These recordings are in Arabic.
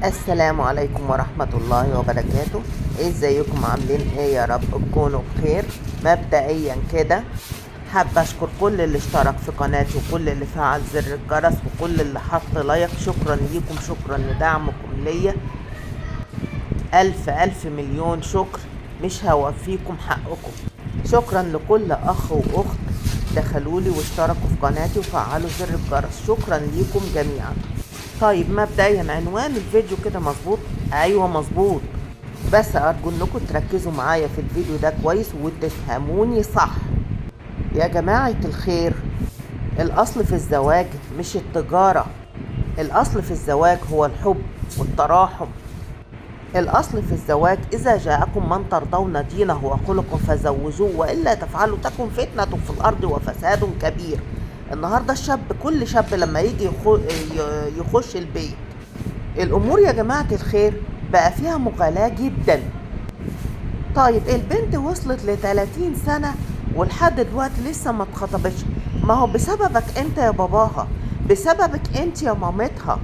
السلام عليكم ورحمة الله وبركاته. ازيكم عاملين ايه؟ يا رب تكونوا بخير. مبدئيا كده حابة اشكر كل اللي اشترك في قناتي وكل اللي فعل زر الجرس وكل اللي حط لايك. شكرا ليكم، شكرا لدعمكم ليا. الف الف مليون شكر، مش هوفيكم حقكم. شكرا لكل اخ واخت دخلولي واشتركوا في قناتي وفعلوا زر الجرس. شكرا ليكم جميعا. طيب مبدئيا عنوان الفيديو كده مظبوط؟ ايوه مظبوط، بس ارجو انكم تركزوا معايا في الفيديو ده كويس وتفهموني صح. يا جماعة الخير، الاصل في الزواج مش التجارة. الاصل في الزواج هو الحب والتراحم. الاصل في الزواج اذا جاءكم من ترضون دينه وخلقه فزوجوه والا تفعلوا تكن فتنة في الارض وفساد كبير. النهارده كل شاب لما يجي يخش البيت، الامور يا جماعة الخير بقى فيها مغالاة جدا. طيب البنت وصلت ل30 سنة ولحد دلوقتي لسه ما اتخطبتش. ما هو بسببك انت يا باباها، بسببك انت يا مامتها،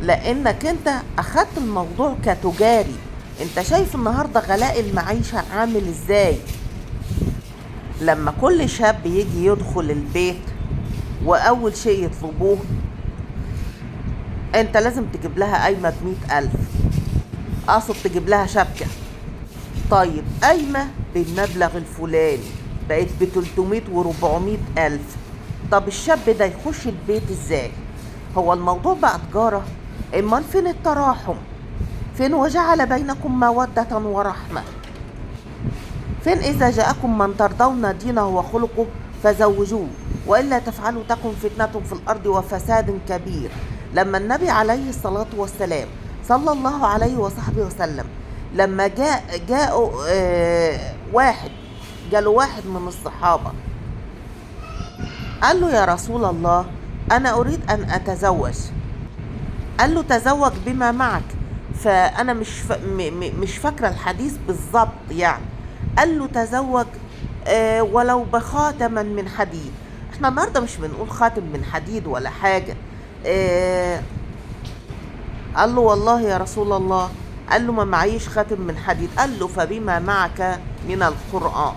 لانك انت اخدت الموضوع كتجاري. انت شايف النهاردة غلاء المعيشة عامل ازاي؟ لما كل شاب يجي يدخل البيت واول شيء يطلبوه، انت لازم تجيب لها قايمة ب100,000، اقصد تجيب لها شبكة. طيب قايمة بالمبلغ الفلاني بقت ب300 و400 ألف. طب الشاب ده يخش البيت ازاي؟ هو الموضوع بقى تجارة؟ امال فين التراحم؟ فين وجعل بينكم مودة ورحمة؟ فين إذا جاءكم من ترضون دينه وخلقه فزوجوه وإلا تفعلوا تكن فتنة في الأرض وفساد كبير؟ لما النبي عليه الصلاة والسلام صلى الله عليه وصحبه وسلم، لما جاله واحد من الصحابة قال له يا رسول الله أنا أريد أن أتزوج. قال له تزوج بما معك. فأنا مش فاكرة الحديث بالظبط يعني. قال له تزوج ولو بخاتما من حديد. احنا النهارده مش بنقول خاتم من حديد ولا حاجة. قال له والله يا رسول الله، قال له ما معيش خاتم من حديد. قال له فبما معك من القرآن.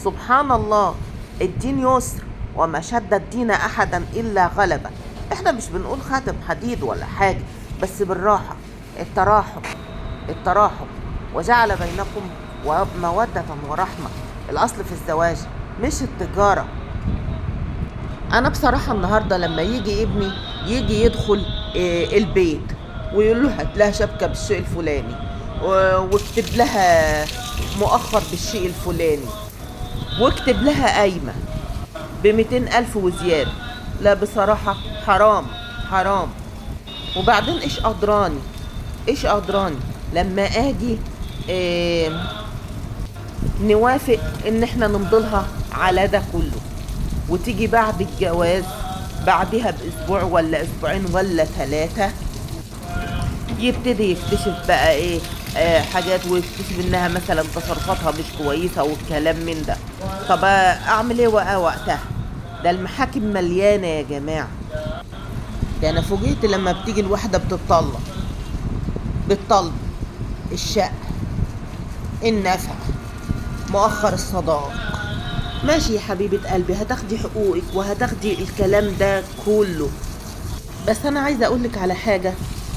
سبحان الله، الدين يسر وما شد الدين أحدا إلا غلبه. احنا مش بنقول خاتم حديد ولا حاجة، بس بالراحة. التراحم، التراحم وجعل بينكم ومودة ورحمة. الأصل في الزواج مش التجارة. أنا بصراحة النهاردة لما يجي ابني يجي يدخل البيت ويقول له هات لها شبكة بالشيء الفلاني واكتب لها مؤخر بالشيء الفلاني واكتب لها قايمة ب200,000 وزيادة، لا بصراحة حرام، حرام. وبعدين ايش أدراني لما اجي نوافق ان احنا نمضلها على ده كله، وتيجي بعد الجواز بعدها باسبوع ولا اسبوعين ولا 3 يبتدي يكتشف بقى ايه حاجات، ويكتشف انها مثلا تصرفاتها مش كويسة والكلام من ده. طب اعمل ايه وقتها؟ ده المحاكم مليانة يا جماعة. ده انا فوجئت لما بتيجي الواحدة بتطلق بالطلب، الشقة، النفقة، مؤخر الصداق. ماشي يا حبيبة قلبي، هتاخدي حقوقك وهتاخدي الكلام ده كله، بس انا عايزة اقولك على حاجة.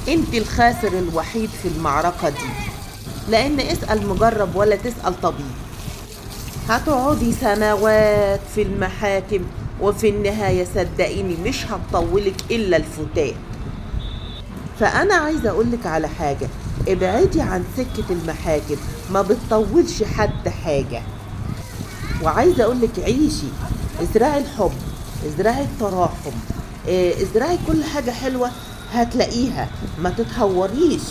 انت الخاسر الوحيد في المعركة دي، لان اسأل مجرب ولا تسأل طبيب. هتقعدي سنوات في المحاكم وفي النهاية صدقيني مش هتطولك الا الفتات. فانا عايزة اقولك على حاجة، ابعدي عن سكة المحاكم، ما بتطولش حد حاجة. وعايزة اقولك عيشي، ازرعي الحب، ازرعي التراحم، ازرعي كل حاجة حلوة هتلاقيها. ما تتهوريش.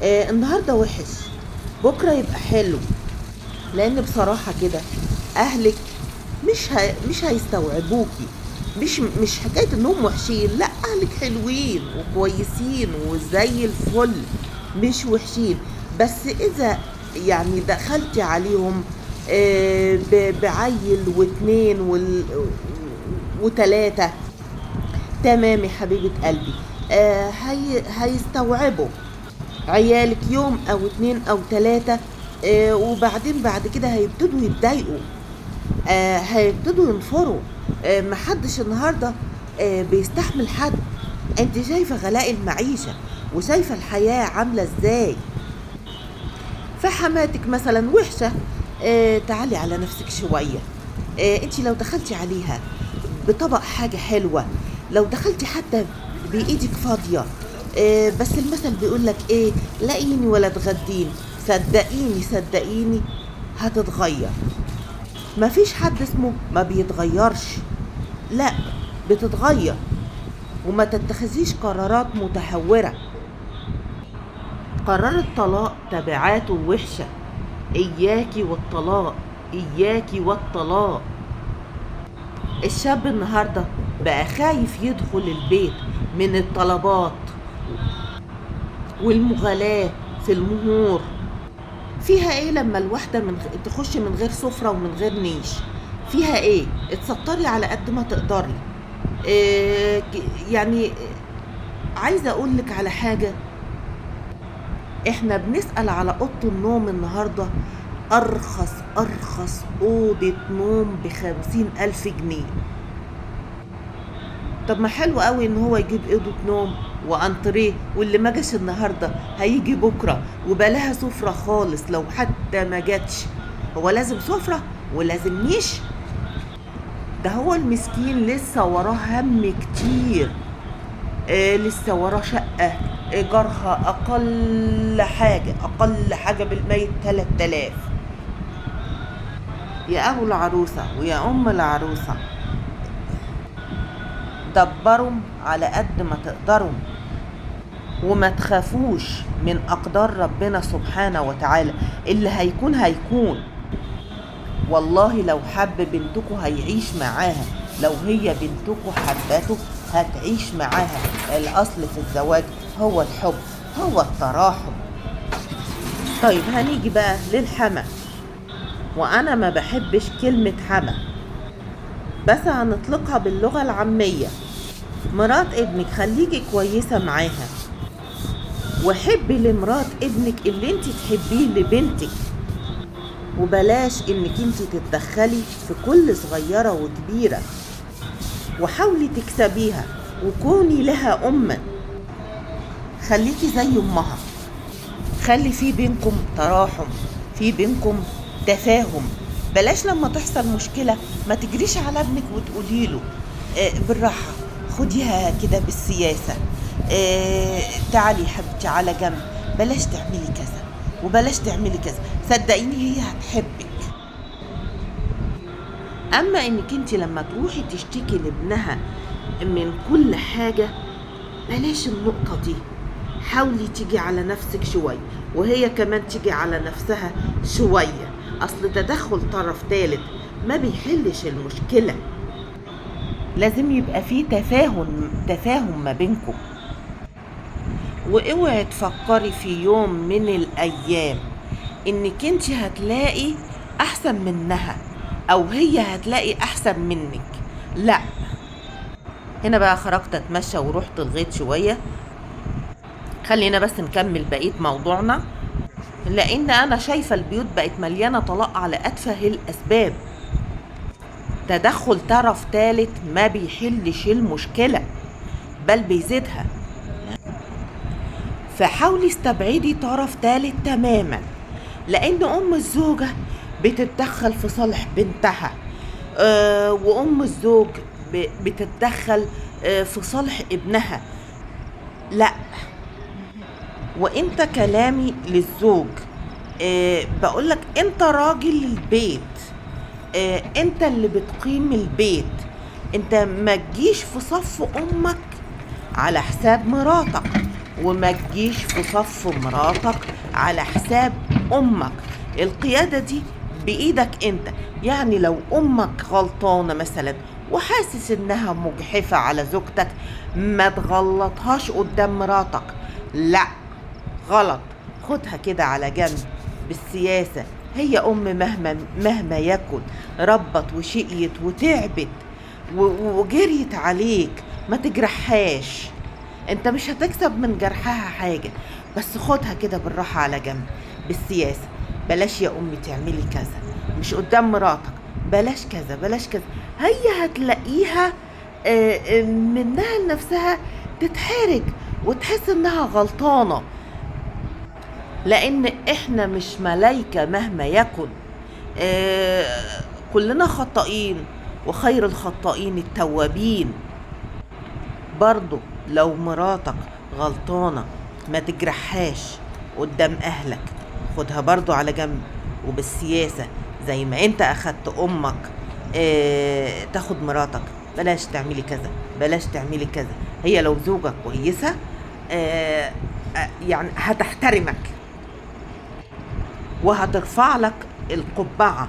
النهاردة وحش بكرة يبقى حلو، لان بصراحة كده اهلك مش هيستوعبوكي. مش حكاية انهم وحشين، لا، اهلك حلوين وكويسين وزي الفل، مش وحشين. بس اذا يعني دخلتي عليهم بعيل و2 و3، تمام يا حبيبة قلبي، هيستوعبوا. عيالك يوم او 2 او 3، وبعدين بعد كده هيبتدوا يتضايقوا، هيبتدوا ينفروا. محدش النهارده بيستحمل حد. انت شايفه غلاء المعيشه وشايفه الحياه عامله ازاي. فحماتك مثلا وحشه، تعالي على نفسك شويه. انت لو دخلتي عليها بطبق حاجه حلوه، لو دخلتي حتى بايدك فاضيه، بس المثل بيقول لك ايه، لاقيني ولا تغديني. صدقيني صدقيني هتتغير. مفيش حد اسمه ما بيتغيرش، لا، بتتغير. وما تتخذيش قرارات متهورة. قرار الطلاق تبعاته وحشة. إياكي والطلاق، إياكي والطلاق. الشاب النهاردة بقى خايف يدخل البيت من الطلبات والمغالاة في المهور. فيها ايه لما الواحدة تخش من غير سفرة ومن غير نيش؟ فيها ايه؟ اتسطري على قد ما تقدري. يعني عايزة اقولك على حاجة، احنا بنسأل على اوضة النوم النهاردة، ارخص اوضة نوم ب50,000 جنيه. طب ما حلو قوي ان هو يجيب اوضة نوم وانتريه، واللي ما جاش النهارده هيجي بكره، وبلاها سفرة خالص. لو حتى ما جاتش، هو لازم سفرة ولازم نيش؟ ده هو المسكين لسه وراه هم كتير. لسه وراه شقة ايجارها اقل حاجة بالميت 3000. يا ابو العروسة ويا ام العروسة، دبروا على قد ما تقدروا، وما تخافوش من أقدار ربنا سبحانه وتعالى. اللي هيكون. والله لو حب بنتكم هيعيش معاها، لو هي بنتكم حبته هتعيش معاها. الأصل في الزواج هو الحب، هو التراحم. طيب هنيجي بقى للحما، وأنا ما بحبش كلمة حما، بس هنطلقها باللغة العامية. مرات ابنك خليكي كويسة معاها، وحبي لمرات ابنك اللي انت تحبيه لبنتك، وبلاش انك انت تتدخلي في كل صغيرة وكبيرة. وحاولي تكسبيها وكوني لها أما، خليكي زي أمها. خلي في بينكم تراحم، في بينكم تفاهم. بلاش لما تحصل مشكلة ما تجريش على ابنك وتقولي له بالراحة، خديها كده بالسياسة، تعالي حبيبتي على جنب، بلاش تعملي كذا وبلاش تعملي كذا. صدقيني هي هتحبك. اما انك انت لما تروحي تشتكي لابنها من كل حاجة، بلاش النقطة دي. حاولي تيجي على نفسك شوية، وهي كمان تيجي على نفسها شوية. اصل تدخل طرف ثالث ما بيحلش المشكلة. لازم يبقى فيه تفاهم ما بينكم. واوعي تفكري في يوم من الايام انك انت هتلاقي احسن منها او هي هتلاقي احسن منك. لا. هنا بقى خرجت اتمشى ورحت الغيط شوية. خلينا بس نكمل بقية موضوعنا، لان انا شايفة البيوت بقت مليانة طلاق على اتفه الاسباب. تدخل طرف ثالث ما بيحلش المشكلة بل بيزيدها. فحاولي استبعدي طرف ثالث تماما، لان ام الزوجة بتتدخل في صالح بنتها، وام الزوج بتتدخل في صالح ابنها. لا. وانت كلامي للزوج، بقولك انت راجل البيت، انت اللي بتقيم البيت. انت ما تجيش في صف امك على حساب مراتك، وما تجيش في صف مراتك على حساب امك. القيادة دي بايدك انت. يعني لو امك غلطانة مثلا وحاسس انها مجحفة على زوجتك، ما تغلطهاش قدام مراتك، لا، غلط. خدها كده على جنب بالسياسة. هي مهما يكن ربت وشقيت وتعبت وجريت عليك، ما تجرحهاش. انت مش هتكسب من جرحها حاجة، بس خدها كده بالراحة على جنب، بالسياسة. بلاش يا امي تعملي كذا، مش قدام مراتك، بلاش كذا بلاش كذا. هي هتلاقيها منها لنفسها تتحرج وتحس انها غلطانة، لان احنا مش ملايكة مهما يكن. كلنا خطائين، وخير الخطائين التوابين. برضو لو مراتك غلطانة ما تجرحهاش قدام اهلك، خدها برضو على جنب وبالسياسة، زي ما انت اخدت امك تاخد مراتك. بلاش تعملي كذا، بلاش تعملي كذا. هي لو زوجة كويسة يعني هتحترمك وهترفع لك القبعة.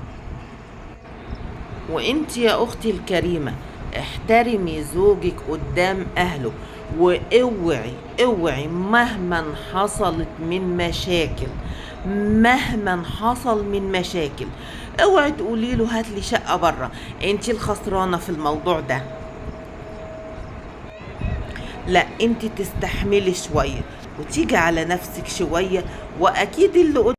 وانت يا اختي الكريمة احترمي زوجك قدام اهله، واوعي اوعي مهما حصلت من مشاكل، مهما حصل من مشاكل، اوعي تقولي له هات لي شقة بره، انت الخسرانة في الموضوع ده. لا، انت تستحملي شوية وتيجي على نفسك شوية، واكيد اللي